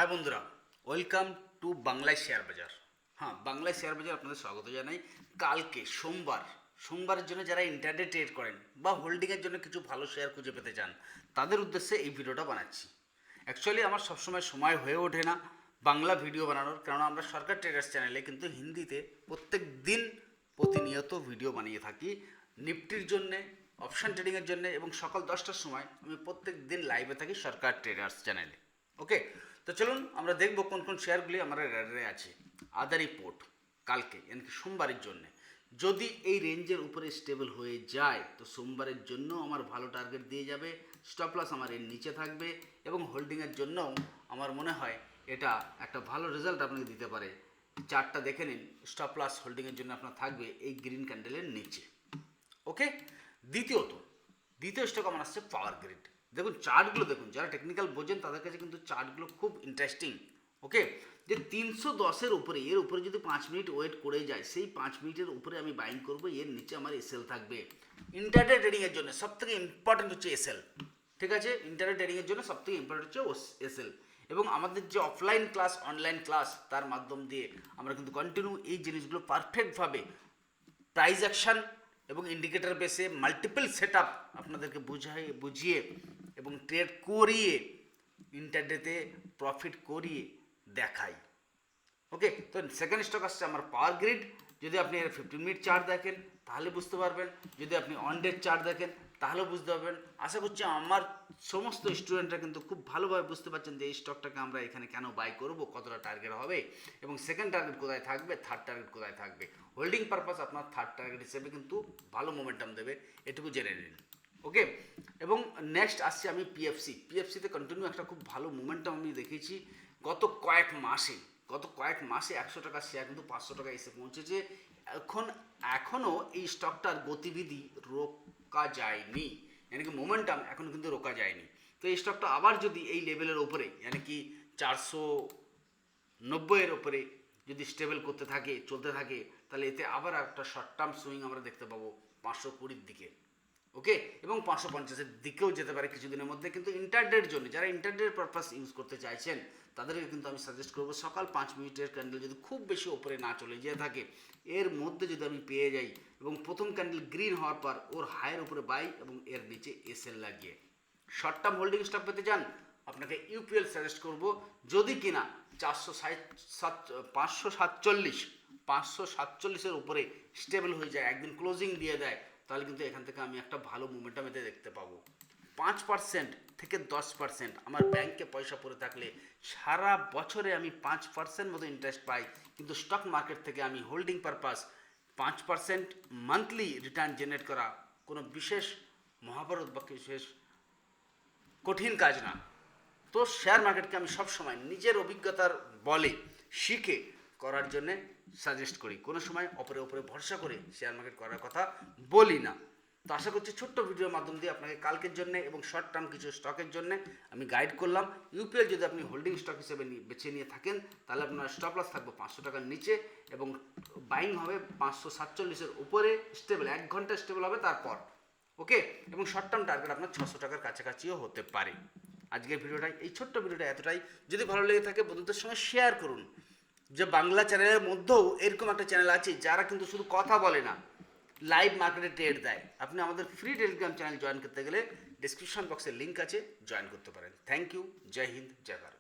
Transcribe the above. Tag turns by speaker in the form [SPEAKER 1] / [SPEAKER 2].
[SPEAKER 1] হ্যাঁ বন্ধুরা, welcome to বাংলায় শেয়ার বাজার। হ্যাঁ, বাংলায় শেয়ার বাজার আপনাদের স্বাগত জানাই। কালকে সোমবারের জন্য যারা ইন্টারডে ট্রেড করেন বা হোল্ডিংয়ের জন্য কিছু ভালো শেয়ার খুঁজে পেতে চান, তাদের উদ্দেশ্যে এই ভিডিওটা বানাচ্ছি। অ্যাকচুয়ালি আমার সবসময় সময় হয়ে ওঠে না বাংলা ভিডিও বানানোর, কারণ আমরা সরকার ট্রেডার্স চ্যানেলে কিন্তু হিন্দিতে প্রত্যেক দিন প্রতিনিয়ত ভিডিও বানিয়ে থাকি। নিফটির জন্যে, অপশান ট্রেডিংয়ের জন্য এবং সকাল 10টার সময় আমি প্রত্যেক দিন লাইভে থাকি সরকার ট্রেডার্স চ্যানেলে। ওকে, তো চলুন আমরা দেখব কোন কোন শেয়ারগুলি আমার র্যাডারে আছে। আদানি পোর্ট কালকে এমনকি সোমবারের জন্য যদি এই রেঞ্জের উপরে স্টেবল হয়ে যায় তো সোমবারের জন্য আমার ভালো টার্গেট দিয়ে যাবে। স্টপ লস আমার এর নিচে থাকবে এবং হোল্ডিংয়ের জন্যও আমার মনে হয় এটা একটা ভালো রেজাল্ট আপনাকে দিতে পারে। চার্টটা দেখে নিন, স্টপ লস হোল্ডিংয়ের জন্য আপনার থাকবে এই গ্রিন ক্যান্ডেলের নিচে। ওকে, দ্বিতীয় স্টক আমার আসছে পাওয়ার গ্রিড। দেখুন চার্টগুলো দেখুন, যারা টেকনিক্যাল বোঝেন তাদের কাছে কিন্তু চার্টগুলো খুব ইন্টারেস্টিং। ওকে, যে 310-এর উপরে, এর উপরে যদি 5 মিনিট ওয়েট করে যায়, সেই 5 মিনিটের উপরে আমি বাইং করব, এর নিচে আমার এসএল থাকবে। ইন্টারডে ট্রেডিংয়ের জন্য সবথেকে ইম্পর্টেন্ট হচ্ছে এসএল। ঠিক আছে, ইন্টারডে ট্রেডিংয়ের জন্য সবথেকে ইম্পর্টেন্ট হচ্ছে এসএল। এবং আমাদের যে অফলাইন ক্লাস, অনলাইন ক্লাস, তার মাধ্যম দিয়ে আমরা কিন্তু কন্টিনিউ এই জিনিসগুলো পারফেক্টভাবে প্রাইস অ্যাকশন এবং ইন্ডিকেটর বেসে মাল্টিপল সেট আপ আপনাদেরকে বুঝিয়ে এবং ট্রেড করিয়ে ইন্টারডেতে প্রফিট করিয়ে দেখাই। ওকে, তো সেকেন্ড স্টক আসছে আমার পাওয়ার গ্রিড। যদি আপনি এর 15 মিনিট চার্ট দেখেন তাহলে বুঝতে পারবেন, যদি আপনি অন ডে চার্ট দেখেন তাহলে বুঝতে পারবেন। আশা করছি আমার সমস্ত স্টুডেন্টরা কিন্তু খুব ভালোভাবে বুঝতে পারছেন যে এই স্টকটাকে আমরা এখানে কেন বাই করব, কতটা টার্গেট হবে এবং সেকেন্ড টার্গেট কোথায় থাকবে, থার্ড টার্গেট কোথায় থাকবে। হোল্ডিং পারপাস আপনার থার্ড টার্গেট হিসেবে কিন্তু ভালো মোমেন্টাম দেবে, এটুকু জেনে নিন। ওকে, এবং নেক্সট আসছে আমি পিএফসিতে কন্টিনিউ একটা খুব ভালো মোমেন্টাম আমি দেখেছি গত কয়েক মাসে 100 টাকার শেয়ার কিন্তু 500 টাকা এসে পৌঁছেছে। এখনও এই স্টকটার গতিবিধি রোকা যায়নি, মানে কি মোমেন্টাম এখন কিন্তু রোকা যায়নি। তো এই স্টকটা আবার যদি এই লেভেলের ওপরে, মানে কি 490-এর ওপরে যদি স্টেবল করতে থাকে, চলতে থাকে, তাহলে এতে আবার একটা শর্ট টার্ম সুইং আমরা দেখতে পাবো 520-র দিকে। ওকে, এবং 550-এর দিকেও যেতে পারে কিছুদিনের মধ্যে। কিন্তু ইন্টারডের জন্য যারা ইন্টারডের পারপাস ইউজ করতে চাইছেন তাদেরকে কিন্তু আমি সাজেস্ট করবো সকাল 5 মিনিটের ক্যান্ডেল যদি খুব বেশি ওপরে না চলে যেয়ে থাকে, এর মধ্যে যদি আমি পেয়ে যাই এবং প্রথম ক্যান্ডেল গ্রিন হওয়ার পর ওর হায়ের উপরে বাই এবং এর নিচে এসএল লাগিয়ে শর্ট টার্ম হোল্ডিং স্টক পেতে চান, আপনাকে ইউপিএল সাজেস্ট করব। যদি কিনা 547-547-এর উপরে স্টেবল হয়ে যায়, একদিন ক্লোজিং দিয়ে দেয়, তাহলে কিন্তু এখান থেকে আমি একটা ভালো মোমেন্টাম এতে দেখতে পাবো। 5% থেকে 10% আমার ব্যাংকে পয়সা পড়ে থাকলে সারা বছরে আমি 5% মতো ইন্টারেস্ট পাই, কিন্তু স্টক মার্কেট থেকে আমি holding purpose 5% monthly return generate করা কোনো বিশেষ মহাভারত বা বিশেষ কঠিন কাজ না। তো শেয়ার মার্কেটকে আমি সবসময় নিজের অভিজ্ঞতার বলে শিখে করার জন্যে সাজেস্ট করি, কোনো সময় অপরে ভরসা করে শেয়ার মার্কেট করার কথা বলি না। তো আশা করছি ছোট্ট ভিডিওর মাধ্যম দিয়ে আপনাকে কালকের জন্য এবং শর্ট টার্ম কিছু স্টকের জন্য আমি গাইড করলাম। ইউপিএল যদি আপনি হোল্ডিং স্টক হিসেবে বেছে নিয়ে থাকেন তাহলে আপনার স্টপ লস থাকবে 500 টাকার নিচে এবং বাইং হবে 547-এর উপরে, স্টেবল 1 ঘন্টা স্টেবল হবে তারপর। ওকে, এবং শর্ট টার্ম টার্গেট আপনার 600 টাকার কাছাকাছিও হতে পারে। আজকের ভিডিওটাই, এই ছোট্ট ভিডিওটা এতটাই। যদি ভালো লেগে থাকে বন্ধুদের সঙ্গে শেয়ার করুন। যে বাংলা চ্যানেলের মধ্যেও এরকম একটা চ্যানেল আছে যারা কিন্তু শুধু কথা বলে না, লাইভ মার্কেটে ট্রেড দেয়। আপনি আমাদের ফ্রি টেলিগ্রাম চ্যানেল জয়েন করতে গেলে ডিসক্রিপশন বক্সে লিঙ্ক আছে, জয়েন করতে পারেন। থ্যাংক ইউ, জয় হিন্দ, জয় ভারত।